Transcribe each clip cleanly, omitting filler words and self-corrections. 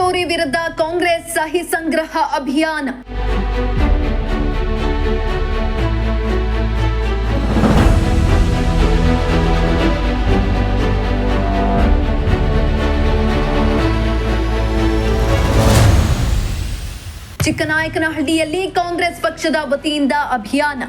ಚೋರಿ ವಿರುದ್ಧ ಕಾಂಗ್ರೆಸ್ ಸಹಿ ಸಂಗ್ರಹ ಅಭಿಯಾನ. ಚಿಕ್ಕನಾಯಕನಹಳ್ಳಿಯಲ್ಲಿ ಕಾಂಗ್ರೆಸ್ ಪಕ್ಷದ ವತಿಯಿಂದ ಅಭಿಯಾನ.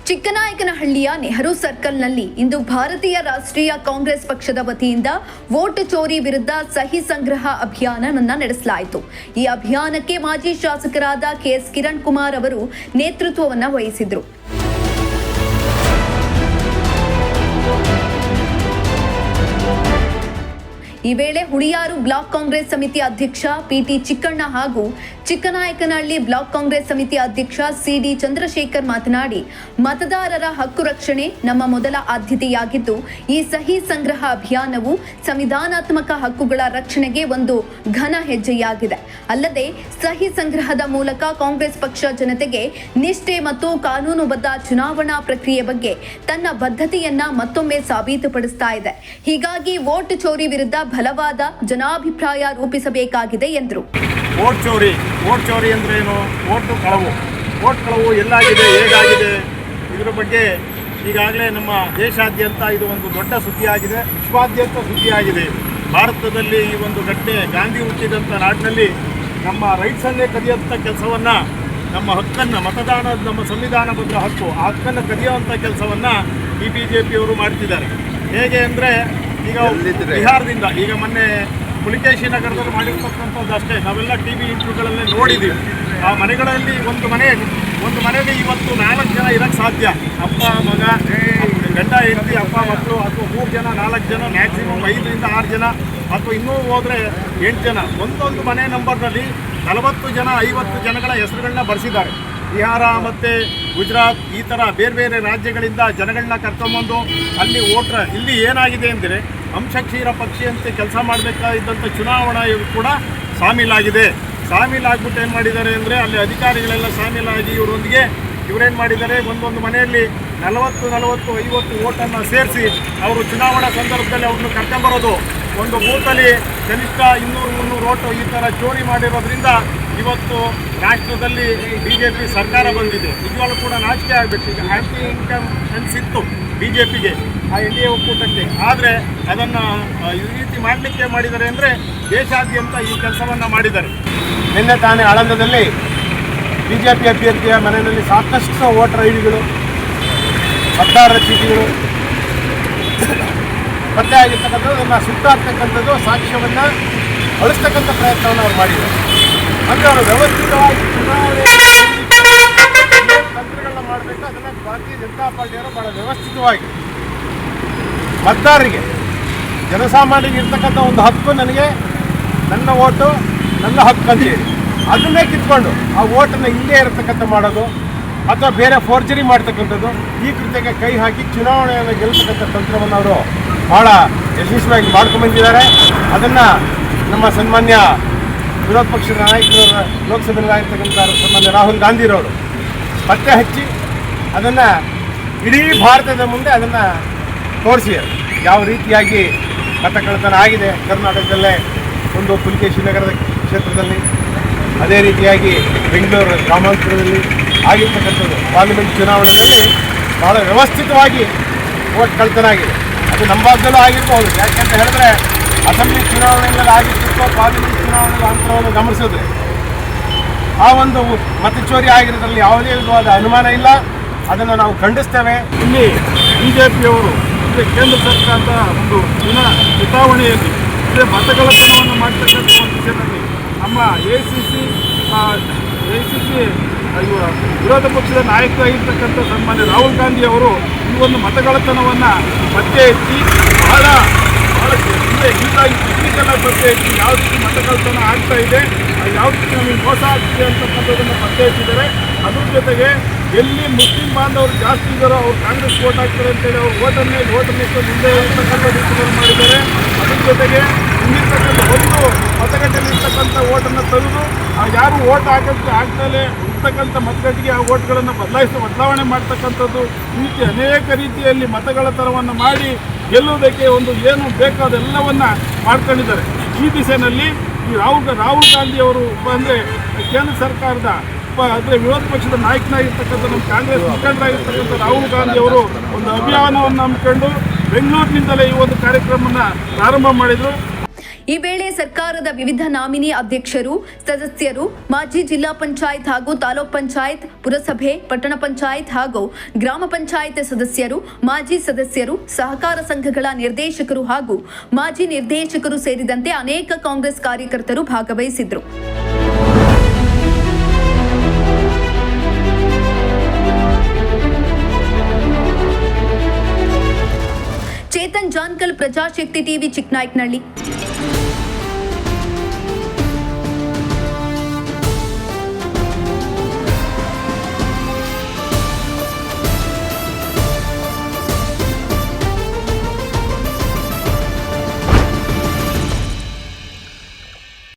ಚಿಕ್ಕನಾಯಕನಹಳ್ಳಿಯ ನೆಹರು ಸರ್ಕಲ್ನಲ್ಲಿ ಇಂದು ಭಾರತೀಯ ರಾಷ್ಟ್ರೀಯ ಕಾಂಗ್ರೆಸ್ ಪಕ್ಷದ ವತಿಯಿಂದ ವೋಟ್ ಚೋರಿ ವಿರುದ್ಧ ಸಹಿ ಸಂಗ್ರಹ ಅಭಿಯಾನವನ್ನು ನಡೆಸಲಾಯಿತು. ಈ ಅಭಿಯಾನಕ್ಕೆ ಮಾಜಿ ಶಾಸಕರಾದ ಕೆಎಸ್ ಕಿರಣ್ ಕುಮಾರ್ ಅವರು ನೇತೃತ್ವವನ್ನು ವಹಿಸಿದ್ರು. ಈ ವೇಳೆ ಹುಳಿಯಾರು ಬ್ಲಾಕ್ ಕಾಂಗ್ರೆಸ್ ಸಮಿತಿ ಅಧ್ಯಕ್ಷ ಪಿಟಿ ಚಿಕ್ಕಣ್ಣ ಹಾಗೂ ಚಿಕ್ಕನಾಯಕನಹಳ್ಳಿ ಬ್ಲಾಕ್ ಕಾಂಗ್ರೆಸ್ ಸಮಿತಿ ಅಧ್ಯಕ್ಷ ಸಿಡಿ ಚಂದ್ರಶೇಖರ್ ಮಾತನಾಡಿ, ಮತದಾರರ ಹಕ್ಕು ರಕ್ಷಣೆ ನಮ್ಮ ಮೊದಲ ಆದ್ಯತೆಯಾಗಿದ್ದು, ಈ ಸಹಿ ಸಂಗ್ರಹ ಅಭಿಯಾನವು ಸಂವಿಧಾನಾತ್ಮಕ ಹಕ್ಕುಗಳ ರಕ್ಷಣೆಗೆ ಒಂದು ಘನ ಹೆಜ್ಜೆಯಾಗಿದೆ. ಅಲ್ಲದೆ ಸಹಿ ಸಂಗ್ರಹದ ಮೂಲಕ ಕಾಂಗ್ರೆಸ್ ಪಕ್ಷ ಜನತೆಗೆ ನಿಷ್ಠೆ ಮತ್ತು ಕಾನೂನುಬದ್ಧ ಚುನಾವಣಾ ಪ್ರಕ್ರಿಯೆ ಬಗ್ಗೆ ತನ್ನ ಬದ್ಧತೆಯನ್ನ ಮತ್ತೊಮ್ಮೆ ಸಾಬೀತುಪಡಿಸ್ತಾ ಇದೆ. ಹೀಗಾಗಿ ವೋಟ್ ಚೋರಿ ವಿರುದ್ಧ ಬಲವಾದ ಜನಾಭಿಪ್ರಾಯ ರೂಪಿಸಬೇಕಾಗಿದೆ ಎಂದರು. ವೋಟ್ ಚೋರಿ ಅಂದ್ರೆ ಏನು? ವೋಟ್ ಕಳವು ಎಲ್ಲಾಗಿದೆ, ಹೇಗಾಗಿದೆ, ಇದರ ಬಗ್ಗೆ ಈಗಾಗಲೇ ನಮ್ಮ ದೇಶಾದ್ಯಂತ ಇದು ಒಂದು ದೊಡ್ಡ ಸುದ್ದಿಯಾಗಿದೆ, ವಿಶ್ವಾದ್ಯಂತ ಸುದ್ದಿಯಾಗಿದೆ. ಭಾರತದಲ್ಲಿ ಈ ಒಂದು ಘಟನೆ ಗಾಂಧಿ ಹುಟ್ಟಿದಂಥ ನಾಡಿನಲ್ಲಿ ನಮ್ಮ ರೈಟ್ಸನ್ನೇ ಕದಿಯುವಂಥ ಕೆಲಸವನ್ನು, ನಮ್ಮ ಹಕ್ಕನ್ನು, ಮತದಾನದ ನಮ್ಮ ಸಂವಿಧಾನಬದ್ಧ ಹಕ್ಕು, ಆ ಹಕ್ಕನ್ನು ಕದಿಯುವಂಥ ಕೆಲಸವನ್ನು ಈ BJPಯವರು ಮಾಡ್ತಿದ್ದಾರೆ. ಹೇಗೆ ಅಂದರೆ, ಈಗ ಬಿಹಾರದಿಂದ ಈಗ ಮೊನ್ನೆ ಪುಲಿಕೇಶಿ ನಗರದಲ್ಲಿ ಮಾಡಿರ್ತಕ್ಕಂಥದ್ದು ಅಷ್ಟೇ, ನಾವೆಲ್ಲ TV ಇಂಟರ್ವ್ಯೂಗಳಲ್ಲೇ ನೋಡಿದ್ದೀವಿ. ಆ ಮನೆಗಳಲ್ಲಿ ಒಂದು ಮನೆಗೆ ಇವತ್ತು 4 ಜನ ಇರೋಕ್ಕೆ ಸಾಧ್ಯ. ಅಪ್ಪ ಮಗ, ಗಂಡ ಹೆಂಡತಿ, ಅಪ್ಪ ಮಕ್ಕಳು, ಅಥವಾ 3 ಜನ 4 ಜನ, ಮ್ಯಾಕ್ಸಿಮಮ್ 5 ರಿಂದ 6 ಜನ, ಅಥವಾ ಇನ್ನೂ ಹೋದರೆ 8 ಜನ. ಒಂದೊಂದು ಮನೆ ನಂಬರ್ನಲ್ಲಿ 40 ಜನ 50 ಜನಗಳ ಹೆಸರುಗಳನ್ನ ಬರೆಸಿದ್ದಾರೆ. ಬಿಹಾರ ಮತ್ತು ಗುಜರಾತ್ ಈ ಥರ ಬೇರೆ ಬೇರೆ ರಾಜ್ಯಗಳಿಂದ ಜನಗಳನ್ನ ಕರ್ಕೊಂಬಂದು ಅಲ್ಲಿ ಇಲ್ಲಿ ಏನಾಗಿದೆ ಅಂದರೆ, ಅಂಶಕ್ಷೀರ ಪಕ್ಷಿಯಂತೆ ಕೆಲಸ ಮಾಡಬೇಕಾಗಿದ್ದಂಥ ಚುನಾವಣಾ ಕೂಡ ಸಾಮೀಲಾಗ್ಬಿಟ್ಟು ಏನು ಮಾಡಿದ್ದಾರೆ ಅಂದರೆ, ಅಲ್ಲಿ ಅಧಿಕಾರಿಗಳೆಲ್ಲ ಸಾಮೀಲಾಗಿ ಇವರೇನು ಮಾಡಿದ್ದಾರೆ, ಒಂದೊಂದು ಮನೆಯಲ್ಲಿ 40-50 ಓಟನ್ನು ಸೇರಿಸಿ ಅವರು ಚುನಾವಣಾ ಸಂದರ್ಭದಲ್ಲಿ ಅವ್ರನ್ನ ಕರ್ಕೊಂಬರೋದು. ಒಂದು ಬೂತಲ್ಲಿ ಕನಿಷ್ಠ 200-300 ಓಟು ಈ ಥರ ಚೋರಿ ಮಾಡಿರೋದ್ರಿಂದ ಇವತ್ತು ರಾಷ್ಟ್ರದಲ್ಲಿ BJP ಸರ್ಕಾರ ಬಂದಿದೆ. ನಿಜವಾಗ್ಲೂ ಕೂಡ ನಾಚಿಕೆ ಆಗಬೇಕು. ಈಗ ಆ್ಯಂಟಿ ಇನ್ಕಮ್ ಅನಿಸಿತ್ತು BJPಗೆ, ಆ NDA ಒಕ್ಕೂಟಕ್ಕೆ. ಆದರೆ ಅದನ್ನು ಈ ರೀತಿ ಮಾಡಲಿಕ್ಕೆ ಮಾಡಿದ್ದಾರೆ ಅಂದರೆ, ದೇಶಾದ್ಯಂತ ಈ ಕೆಲಸವನ್ನು ಮಾಡಿದ್ದಾರೆ. ನಿನ್ನೆ ತಾನೇ ಆಳಂದದಲ್ಲಿ BJP ಅಭ್ಯರ್ಥಿಯ ಮನೆಯಲ್ಲಿ ಸಾಕಷ್ಟು ವೋಟರ್ ಐಡಿಗಳು, ಮತದಾರರ ಚೀಟಿಗಳು ಪತ್ತೆ ಆಗಿರ್ತಕ್ಕಂಥದ್ದು, ಅದನ್ನು ಸುಟ್ಟಾಗ್ತಕ್ಕಂಥದ್ದು, ಸಾಕ್ಷ್ಯವನ್ನು ಅಳಿಸ್ತಕ್ಕಂಥ ಪ್ರಯತ್ನವನ್ನು ಅವ್ರು ಮಾಡಿದ್ದಾರೆ. ಅಂದರೆ ಅವರು ವ್ಯವಸ್ಥಿತವಾಗಿ ಚುನಾವಣೆ ತಂತ್ರಗಳನ್ನ ಮಾಡಬೇಕು. ಅದನ್ನು ಭಾರತೀಯ ಜನತಾ ಪಾರ್ಟಿಯವರು ಭಾಳ ವ್ಯವಸ್ಥಿತವಾಗಿ ಮತದಾರರಿಗೆ, ಜನಸಾಮಾನ್ಯರಿಗೆ ಇರ್ತಕ್ಕಂಥ ಒಂದು ಹಕ್ಕು, ನನಗೆ ನನ್ನ ಓಟು ನನ್ನ ಹಕ್ಕು ಅಂತೇಳಿ ಅದನ್ನೇ ಕಿತ್ಕೊಂಡು ಆ ಓಟನ್ನು ಇಲ್ಲೇ ಇರತಕ್ಕಂಥ ಮಾಡೋದು, ಅಥವಾ ಬೇರೆ ಫೋರ್ಜರಿ ಮಾಡ್ತಕ್ಕಂಥದ್ದು, ಈ ಕೃತ್ಯಕ್ಕೆ ಕೈ ಹಾಕಿ ಚುನಾವಣೆಯನ್ನು ಗೆಲ್ತಕ್ಕಂಥ ತಂತ್ರವನ್ನು ಅವರು ಭಾಳ ಯಶಸ್ವಿಯಾಗಿ ಮಾಡ್ಕೊಂಡ್ಬಂದಿದ್ದಾರೆ. ಅದನ್ನು ನಮ್ಮ ಸನ್ಮಾನ್ಯ ವಿರೋಧ ಪಕ್ಷದ ನಾಯಕರು, ಲೋಕಸಭೆಯಲ್ಲಾಗಿರ್ತಕ್ಕಂಥ ಸನ್ಮಾನ್ಯ ರಾಹುಲ್ ಗಾಂಧಿರವರು ಪತ್ತೆ ಹಚ್ಚಿ ಅದನ್ನು ಇಡೀ ಭಾರತದ ಮುಂದೆ ಅದನ್ನು ತೋರಿಸಿದ್ದಾರೆ. ಯಾವ ರೀತಿಯಾಗಿ ಮತಕಳ್ಳತನ ಆಗಿದೆ ಕರ್ನಾಟಕದಲ್ಲೇ, ಒಂದು ಪುಲಿಕೇಶಿ ನಗರದ ಕ್ಷೇತ್ರದಲ್ಲಿ, ಅದೇ ರೀತಿಯಾಗಿ ಬೆಂಗಳೂರು ಗ್ರಾಮಾಂತರದಲ್ಲಿ ಆಗಿರ್ತಕ್ಕಂಥದ್ದು. ಪಾರ್ಲಿಮೆಂಟ್ ಚುನಾವಣೆಯಲ್ಲಿ ಭಾಳ ವ್ಯವಸ್ಥಿತವಾಗಿ ವೋಟ್ ಕಳ್ಳತನ ಆಗಿದೆ. ಅದು ನಮ್ಮ ಭಾಗದಲ್ಲೂ ಆಗಿರ್ಬೋದು. ಯಾಕೆಂತ ಹೇಳಿದ್ರೆ, ಅಸೆಂಬ್ಲಿ ಚುನಾವಣೆಗಳಲ್ಲಿ ಆಗಿರ್ತಿತ್ತು, ಪಾರ್ಲಿಮೆಂಟ್ ಚುನಾವಣೆಗಳ ಅಂತರವನ್ನು ಗಮನಿಸಿದ್ರೆ ಆ ಒಂದು ಮತಚೋರಿ ಆಗಿರೋದ್ರಲ್ಲಿ ಯಾವುದೇ ವಿಧವಾದ ಅನುಮಾನ ಇಲ್ಲ. ಅದನ್ನು ನಾವು ಖಂಡಿಸ್ತೇವೆ. ಇಲ್ಲಿ BJPಯವರು ಕೇಂದ್ರ ಸರ್ಕಾರದ ಒಂದು ಚುನಾವಣೆಯಲ್ಲಿ ಮತಗಳ್ಳತನವನ್ನು ಮಾಡ್ತಕ್ಕಂಥ ಒಂದು ವಿಷಯದಲ್ಲಿ ನಮ್ಮ ACC ವಿರೋಧ ಪಕ್ಷದ ನಾಯಕರಾಗಿರ್ತಕ್ಕಂಥ ಸನ್ಮಾನ್ಯ ರಾಹುಲ್ ಗಾಂಧಿಯವರು ಈ ಒಂದು ಮತಗಳ್ಳತನವನ್ನು ಪತ್ತೆ ಹಚ್ಚಿ ಬಹಳ ಟೆಕ್ನಿಕಲ್ ಪತ್ತೆ ಹಚ್ಚಿ ಯಾವ ರೀತಿ ಮತಗಳ್ಳತನ ಆಗ್ತಾ ಇದೆ, ಯಾವ ರೀತಿ ನಮಗೆ ಮೋಸ ಆಗ್ತಿದೆ ಅಂತಕ್ಕಂಥದ್ದನ್ನು ಪತ್ತೆ ಹಚ್ಚಿದ್ದಾರೆ. ಅದ್ರ ಜೊತೆಗೆ ಎಲ್ಲಿ ಮುಸ್ಲಿಂ ಬಾಂಧವರು ಜಾಸ್ತಿ ಇದ್ದಾರೋ ಅವ್ರು ಕಾಂಗ್ರೆಸ್ ವೋಟ್ ಹಾಕ್ತಾರೆ ಅಂತೇಳಿ ಅವ್ರು ಓಟನ್ನಿಟ್ಟು ಮುಂದೆ ಇರ್ತಕ್ಕಂಥ ರೀತಿಯಲ್ಲಿ ಮಾಡಿದ್ದಾರೆ. ಅದ್ರ ಜೊತೆಗೆ ಇಲ್ಲಿರ್ತಕ್ಕಂಥ ಒಂದು ಮತಗಟ್ಟೆಯಲ್ಲಿ ಇರ್ತಕ್ಕಂಥ ಓಟನ್ನು ತೆಗೆದು ಯಾರು ಓಟ್ ಆಗ್ದಲೇ ಇರ್ತಕ್ಕಂಥ ಮತಗಟ್ಟೆಗೆ ಆ ಓಟ್ಗಳನ್ನು ಬದಲಾವಣೆ ಮಾಡ್ತಕ್ಕಂಥದ್ದು ಈ ರೀತಿ ಅನೇಕ ರೀತಿಯಲ್ಲಿ ಮತಗಳ ಥರವನ್ನು ಮಾಡಿ ಗೆಲ್ಲುವುದಕ್ಕೆ ಒಂದು ಏನು ಬೇಕೋ ಅದೆಲ್ಲವನ್ನು ಮಾಡ್ಕೊಂಡಿದ್ದಾರೆ. ಈ ದಿಸೆಯಲ್ಲಿ ಈ ರಾಹುಲ್ ಗಾಂಧಿಯವರು ಅಂದರೆ ಕೇಂದ್ರ ಸರ್ಕಾರದ ಅಂದರೆ ವಿರೋಧ ಪಕ್ಷದ ನಾಯಕನಾಗಿರ್ತಕ್ಕಂಥ ನಮ್ಮ ಕಾಂಗ್ರೆಸ್ ಮುಖಂಡರಾಗಿರ್ತಕ್ಕಂಥ ರಾಹುಲ್ ಗಾಂಧಿ ಅವರು ಒಂದು ಅಭಿಯಾನವನ್ನು ಹಮ್ಮಿಕೊಂಡು ಬೆಂಗಳೂರಿನಿಂದಲೇ ಈ ಒಂದು ಕಾರ್ಯಕ್ರಮವನ್ನು ಪ್ರಾರಂಭ ಮಾಡಿದರು. ಈ ವೇಳೆ ಸರ್ಕಾರದ ವಿವಿಧ ನಾಮಿನಿ ಅಧ್ಯಕ್ಷರು, ಸದಸ್ಯರು, ಮಾಜಿ ಜಿಲ್ಲಾ ಪಂಚಾಯತ್ ಹಾಗೂ ತಾಲೂಕ್ ಪಂಚಾಯತ್, ಪುರಸಭೆ, ಪಟ್ಟಣ ಪಂಚಾಯತ್ ಹಾಗೂ ಗ್ರಾಮ ಪಂಚಾಯತ್ ಸದಸ್ಯರು, ಮಾಜಿ ಸದಸ್ಯರು, ಸಹಕಾರ ಸಂಘಗಳ ನಿರ್ದೇಶಕರು ಹಾಗೂ ಮಾಜಿ ನಿರ್ದೇಶಕರು ಸೇರಿದಂತೆ ಅನೇಕ ಕಾಂಗ್ರೆಸ್ ಕಾರ್ಯಕರ್ತರು ಭಾಗವಹಿಸಿದ್ರು. ಚೇತನ್ ಜಾನ್ಕಲ್, ಪ್ರಜಾಶಕ್ತಿ ಟಿವಿ, ಚಿಕ್ಕನಾಯಕನಹಳ್ಳಿ.